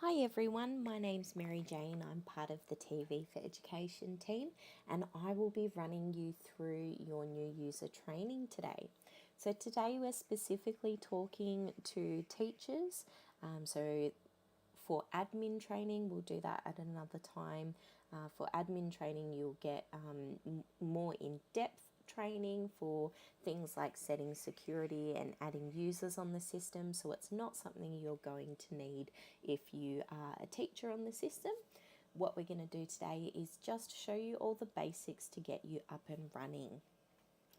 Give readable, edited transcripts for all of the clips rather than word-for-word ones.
Hi everyone, my name's Mary Jane. I'm part of the TV4Education team and I will be running you through your new user training today. So today we're specifically talking to teachers. So for admin training, we'll do that at another time. For admin training, you'll get more in-depth training for things like setting security and adding users on the system, so it's not something you're going to need if you are a teacher on the system. What we're going to do today is just show you all the basics to get you up and running.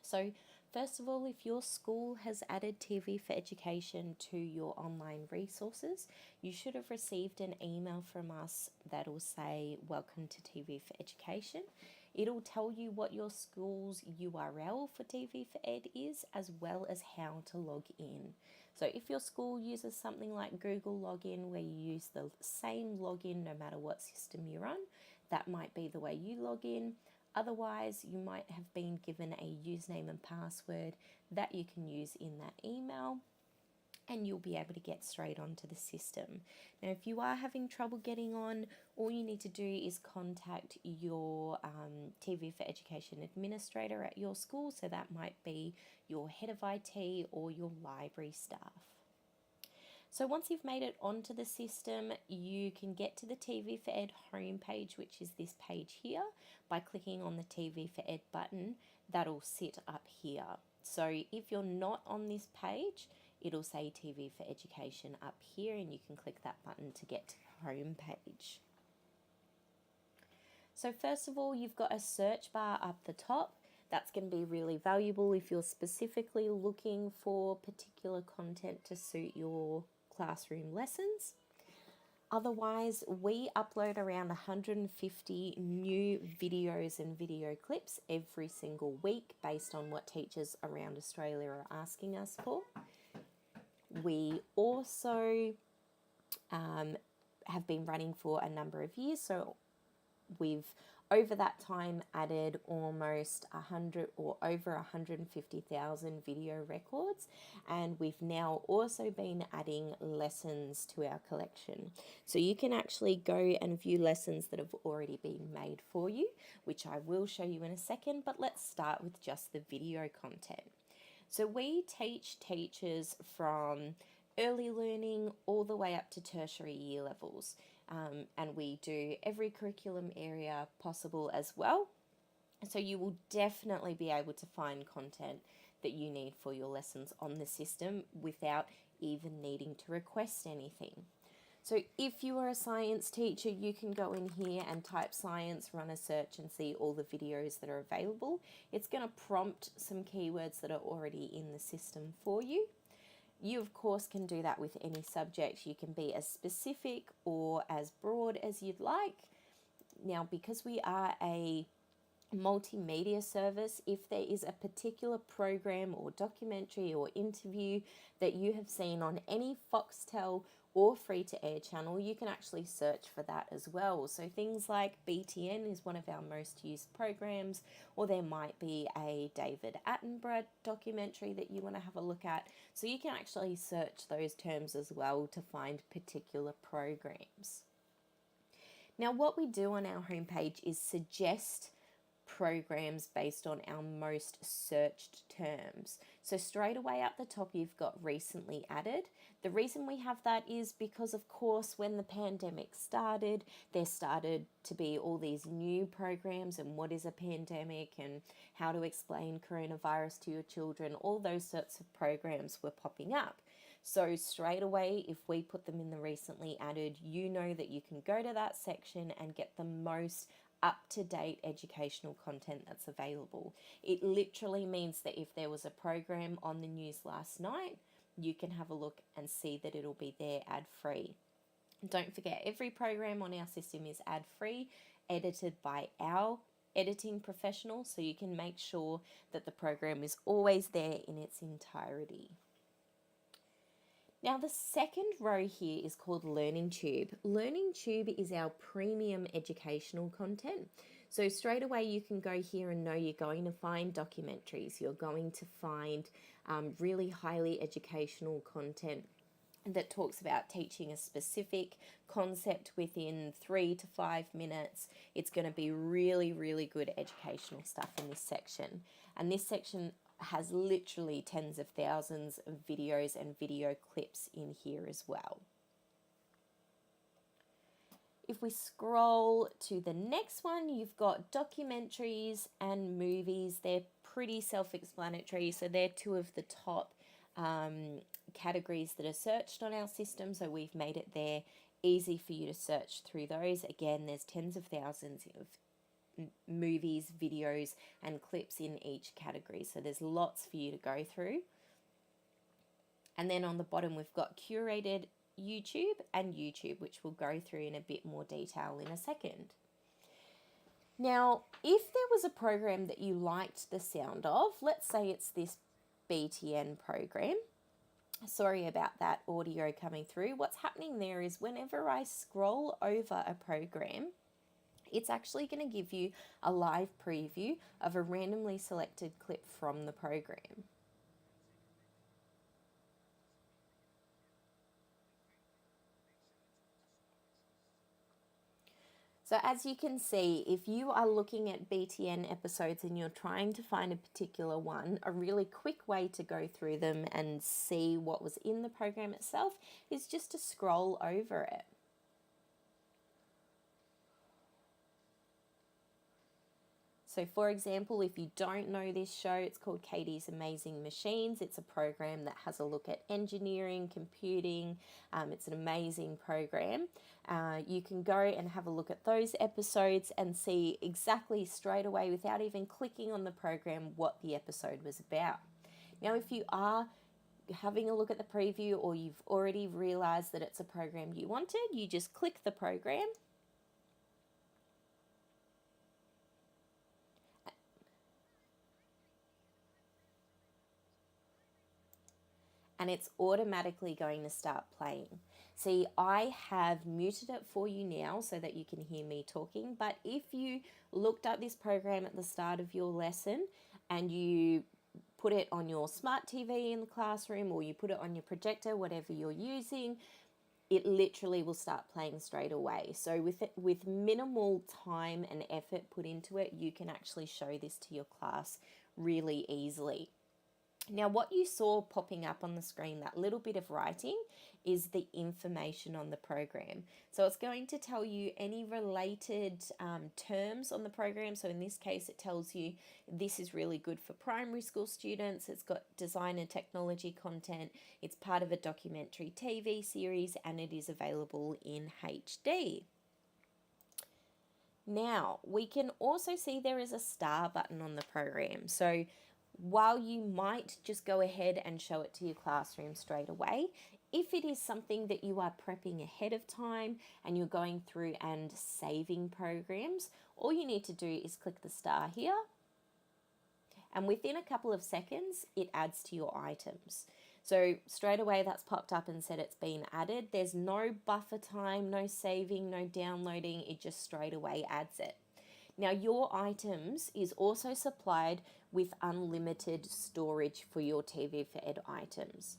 So first of all, if your school has added TV4Education to your online resources, you should have received an email from us that will say, welcome to TV4Education. It'll tell you what your school's URL for TV4Ed is, as well as how to log in. So if your school uses something like Google Login, where you use the same login no matter what system you're on, that might be the way you log in. Otherwise, you might have been given a username and password that you can use in that email, and you'll be able to get straight onto the system. Now, if you are having trouble getting on, all you need to do is contact your TV4Education administrator at your school. So that might be your head of IT or your library staff. So once you've made it onto the system, you can get to the TV4Ed homepage, which is this page here, by clicking on the TV4Ed button. That'll sit up here. So if you're not on this page, it'll say TV4Education up here, and you can click that button to get to the home page. So first of all, you've got a search bar up the top. That's going to be really valuable if you're specifically looking for particular content to suit your classroom lessons. Otherwise, we upload around 150 new videos and video clips every single week based on what teachers around Australia are asking us for. We also have been running for a number of years, so we've over that time added almost 100 or over 150,000 video records, and we've now also been adding lessons to our collection. So you can actually go and view lessons that have already been made for you, which I will show you in a second, but let's start with just the video content. So we teach teachers from early learning all the way up to tertiary year levels. And we do every curriculum area possible as well. So you will definitely be able to find content that you need for your lessons on the system without even needing to request anything. So if you are a science teacher, you can go in here and type science, run a search and see all the videos that are available. It's going to prompt some keywords that are already in the system for you. You, of course, can do that with any subject. You can be as specific or as broad as you'd like. Now, because we are a multimedia service, if there is a particular program or documentary or interview that you have seen on any Foxtel or free-to-air channel, you can actually search for that as well. So things like BTN is one of our most used programs, or there might be a David Attenborough documentary that you want to have a look at. So you can actually search those terms as well to find particular programs. Now, what we do on our homepage is suggest programs based on our most searched terms. So straight away at the top, you've got recently added. The reason we have that is because, of course, when the pandemic started, there started to be all these new programs and what is a pandemic and how to explain coronavirus to your children. All those sorts of programs were popping up. So straight away, if we put them in the recently added, you know that you can go to that section and get the most up-to-date educational content that's available. It literally means that if there was a program on the news last night, you can have a look and see that it'll be there ad-free. Don't forget, every program on our system is ad-free, edited by our editing professional, so you can make sure that the program is always there in its entirety. Now, the second row here is called Learning Tube. Learning Tube is our premium educational content. So straight away you can go here and know you're going to find documentaries. You're going to find really highly educational content that talks about teaching a specific concept within 3 to 5 minutes. It's going to be really, really good educational stuff in this section. And this section has literally tens of thousands of videos and video clips in here as well. If we scroll to the next one, you've got documentaries and movies. They're pretty self-explanatory, so they're two of the top categories that are searched on our system, so we've made it there easy for you to search through those. Again, there's tens of thousands of movies, videos, and clips in each category, so there's lots for you to go through. And then on the bottom, we've got curated YouTube and YouTube, which we'll go through in a bit more detail in a second. Now, if there was a program that you liked the sound of, let's say it's this BTN program. Sorry about that audio coming through. What's happening there is whenever I scroll over a program, it's actually going to give you a live preview of a randomly selected clip from the program. So as you can see, if you are looking at BTN episodes and you're trying to find a particular one, a really quick way to go through them and see what was in the program itself is just to scroll over it. So for example, if you don't know this show, it's called Katie's Amazing Machines. It's a program that has a look at engineering, computing. It's an amazing program. You can go and have a look at those episodes and see exactly straight away, without even clicking on the program, what the episode was about. Now, if you are having a look at the preview or you've already realized that it's a program you wanted, you just click the program. And it's automatically going to start playing. See, I have muted it for you now so that you can hear me talking, but if you looked up this program at the start of your lesson and you put it on your smart TV in the classroom or you put it on your projector, whatever you're using, it literally will start playing straight away. So with minimal time and effort put into it, you can actually show this to your class really easily. Now, what you saw popping up on the screen, that little bit of writing, is the information on the program. So it's going to tell you any related terms on the program. So in this case, it tells you this is really good for primary school students. It's got design and technology content. It's part of a documentary TV series, and it is available in HD. Now, we can also see there is a star button on the program. So while you might just go ahead and show it to your classroom straight away, if it is something that you are prepping ahead of time and you're going through and saving programs, all you need to do is click the star here, and within a couple of seconds, it adds to your items. So straight away that's popped up and said it's been added. There's no buffer time, no saving, no downloading, it just straight away adds it. Now, your items is also supplied with unlimited storage for your TV4Ed items.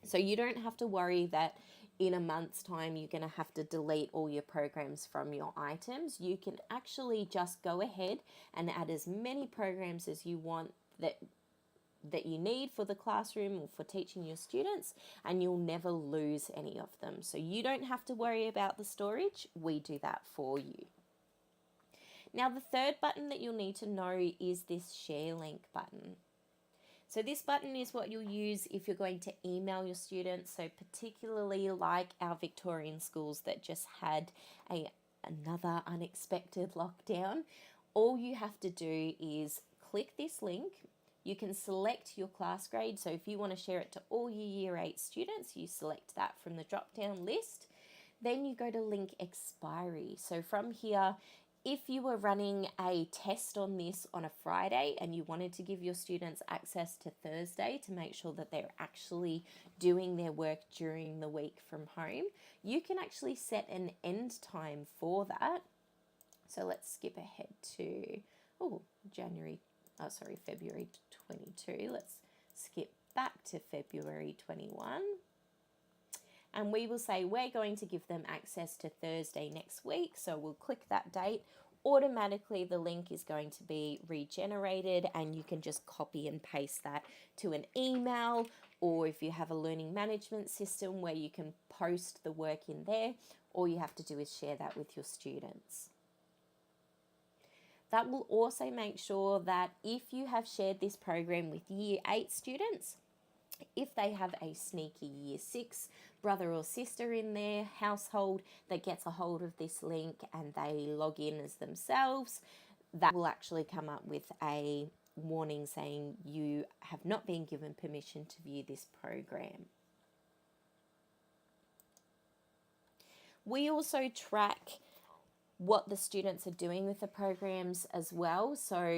So you don't have to worry that in a month's time you're going to have to delete all your programs from your items. You can actually just go ahead and add as many programs as you want that you need for the classroom or for teaching your students, and you'll never lose any of them. So you don't have to worry about the storage. We do that for you. Now, the third button that you'll need to know is this share link button. So this button is what you'll use if you're going to email your students. So particularly like our Victorian schools that just had another unexpected lockdown, all you have to do is click this link. You can select your class grade. So if you want to share it to all your Year 8 students, you select that from the drop-down list. Then you go to link expiry. So from here, if you were running a test on this on a Friday and you wanted to give your students access to Thursday to make sure that they're actually doing their work during the week from home, you can actually set an end time for that. So let's skip ahead to February 22. Let's skip back to February 21. and we will say we're going to give them access to Thursday next week. So we'll click that date. Automatically the link is going to be regenerated, and you can just copy and paste that to an email, or if you have a learning management system where you can post the work in there, all you have to do is share that with your students. That will also make sure that if you have shared this program with Year 8 students, if they have a sneaky Year 6 brother or sister in their household that gets a hold of this link and they log in as themselves, that will actually come up with a warning saying you have not been given permission to view this program. We also track what the students are doing with the programs as well, so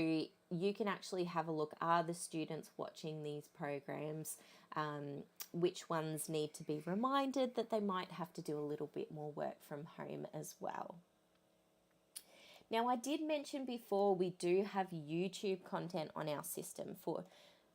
you can actually have a look, are the students watching these programs, which ones need to be reminded that they might have to do a little bit more work from home as well. Now, I did mention before we do have YouTube content on our system.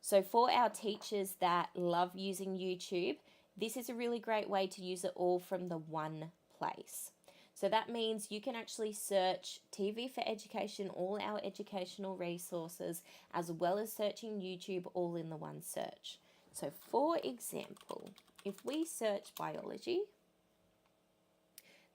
So for our teachers that love using YouTube, this is a really great way to use it all from the one place. So that means you can actually search TV4Education, all our educational resources, as well as searching YouTube all in the one search. So for example, if we search biology,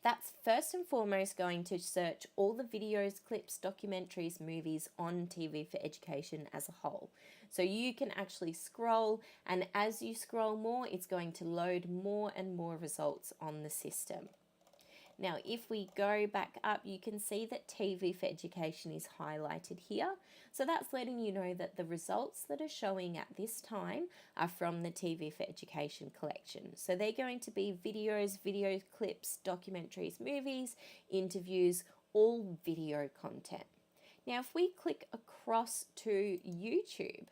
that's first and foremost going to search all the videos, clips, documentaries, movies on TV4Education as a whole. So you can actually scroll, and as you scroll more, it's going to load more and more results on the system. Now, if we go back up, you can see that TV4Education is highlighted here. So that's letting you know that the results that are showing at this time are from the TV4Education collection. So they're going to be videos, video clips, documentaries, movies, interviews, all video content. Now, if we click across to YouTube,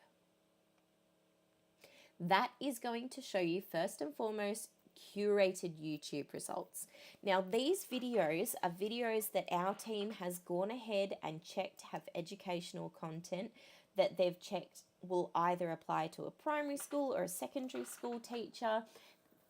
that is going to show you first and foremost curated YouTube results. Now, these videos are videos that our team has gone ahead and checked have educational content that they've checked will either apply to a primary school or a secondary school teacher,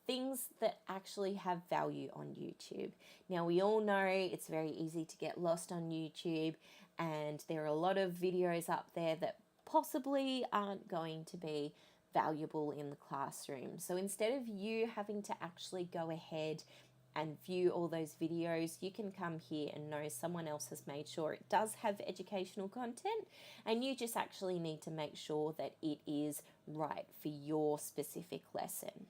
things that actually have value on YouTube. Now, we all know it's very easy to get lost on YouTube, and there are a lot of videos up there that possibly aren't going to be valuable in the classroom. So instead of you having to actually go ahead and view all those videos, you can come here and know someone else has made sure it does have educational content, and you just actually need to make sure that it is right for your specific lesson.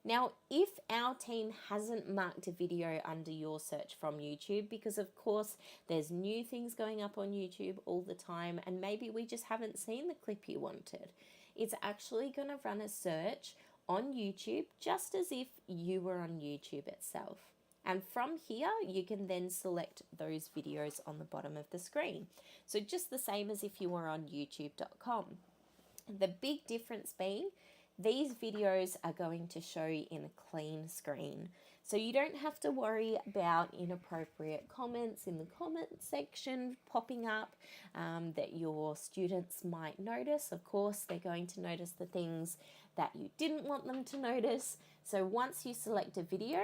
Now, if our team hasn't marked a video under your search from YouTube, because of course there's new things going up on YouTube all the time, and maybe we just haven't seen the clip you wanted, it's actually going to run a search on YouTube just as if you were on YouTube itself. And from here, you can then select those videos on the bottom of the screen. So just the same as if you were on youtube.com. The big difference being, these videos are going to show in a clean screen. So you don't have to worry about inappropriate comments in the comment section popping up that your students might notice. Of course, they're going to notice the things that you didn't want them to notice. So once you select a video,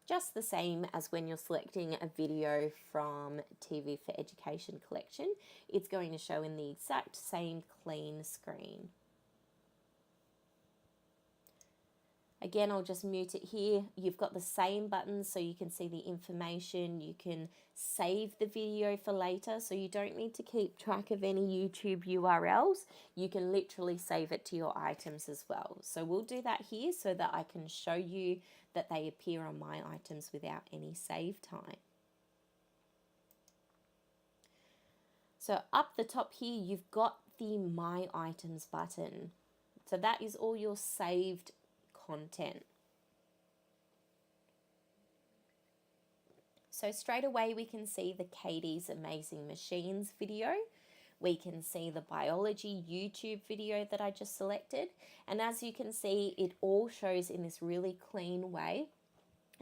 just the same as when you're selecting a video from TV4Education collection, it's going to show in the exact same clean screen. Again, I'll just mute it here. You've got the same buttons so you can see the information. You can save the video for later, so you don't need to keep track of any YouTube URLs. You can literally save it to your items as well. So we'll do that here so that I can show you that they appear on my items without any save time. So up the top here, you've got the My Items button. So that is all your saved content. So straight away we can see the Katie's Amazing Machines video. We can see the biology YouTube video that I just selected. And as you can see, it all shows in this really clean way.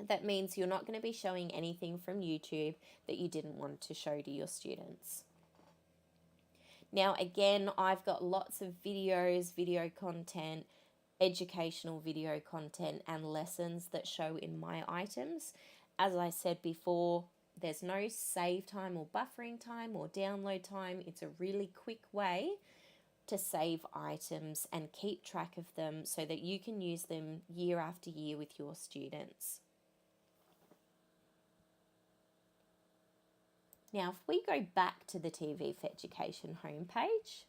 That means you're not going to be showing anything from YouTube that you didn't want to show to your students. Now again, I've got lots of videos, video content, educational video content and lessons that show in my items. As I said before, there's no save time or buffering time or download time. It's a really quick way to save items and keep track of them so that you can use them year after year with your students. Now, if we go back to the TV4Education homepage,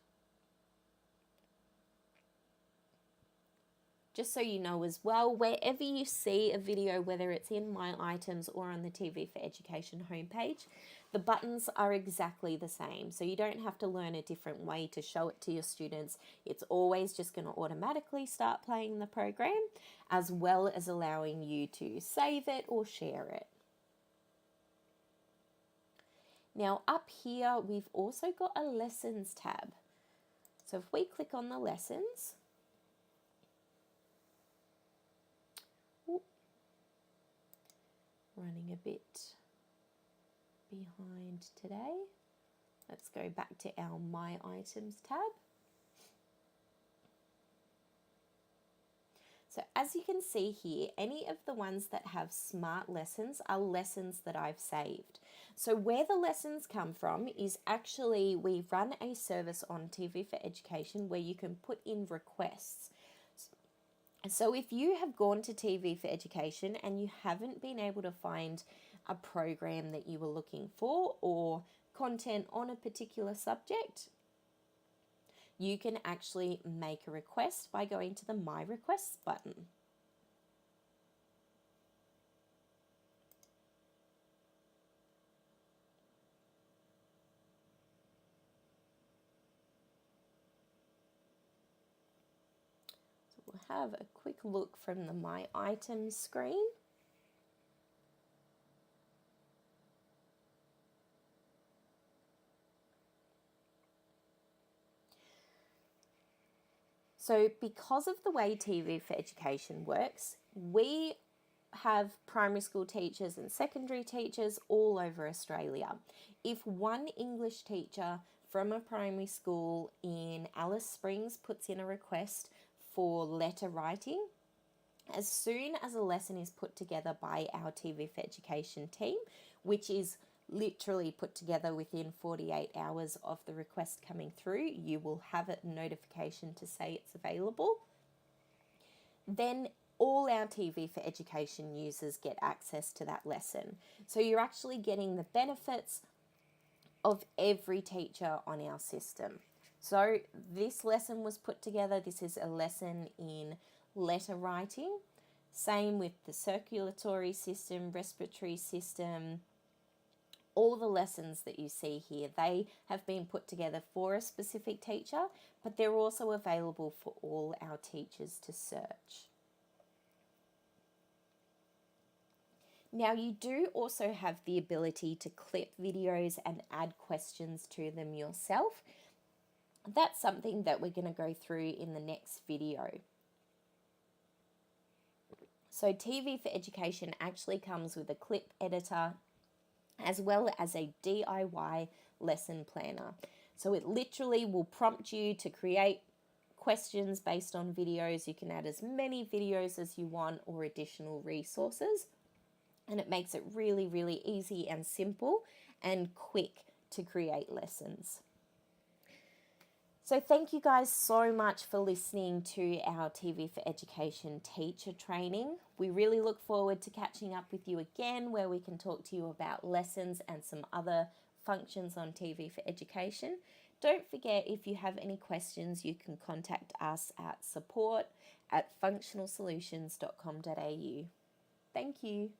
just so you know as well, wherever you see a video, whether it's in My Items or on the TV4Education homepage, the buttons are exactly the same. So you don't have to learn a different way to show it to your students. It's always just going to automatically start playing the program, as well as allowing you to save it or share it. Now up here, we've also got a lessons tab. So if we click on the lessons, running a bit behind today. Let's go back to our My Items tab. So as you can see here, any of the ones that have smart lessons are lessons that I've saved. So where the lessons come from is actually we run a service on TV4Education where you can put in requests. So if you have gone to TV4Education and you haven't been able to find a program that you were looking for or content on a particular subject, you can actually make a request by going to the My Requests button. So we'll have a quick look from the My Items screen. So because of the way TV4Education works, we have primary school teachers and secondary teachers all over Australia. If one English teacher from a primary school in Alice Springs puts in a request for letter writing, as soon as a lesson is put together by our TV4Education team, which is literally put together within 48 hours of the request coming through, you will have a notification to say it's available. Then all our TV4Education users get access to that lesson. So you're actually getting the benefits of every teacher on our system. So this lesson was put together. This is a lesson in letter writing. Same with the circulatory system, respiratory system. All the lessons that you see here, they have been put together for a specific teacher, but they're also available for all our teachers to search. Now you do also have the ability to clip videos and add questions to them yourself. That's something that we're going to go through in the next video. So TV4Education actually comes with a clip editor as well as a DIY lesson planner. So it literally will prompt you to create questions based on videos. You can add as many videos as you want or additional resources. And it makes it really, really easy and simple and quick to create lessons. So thank you guys so much for listening to our TV4Education teacher training. We really look forward to catching up with you again where we can talk to you about lessons and some other functions on TV4Education. Don't forget, if you have any questions, you can contact us at support@functionalsolutions.com.au. Thank you.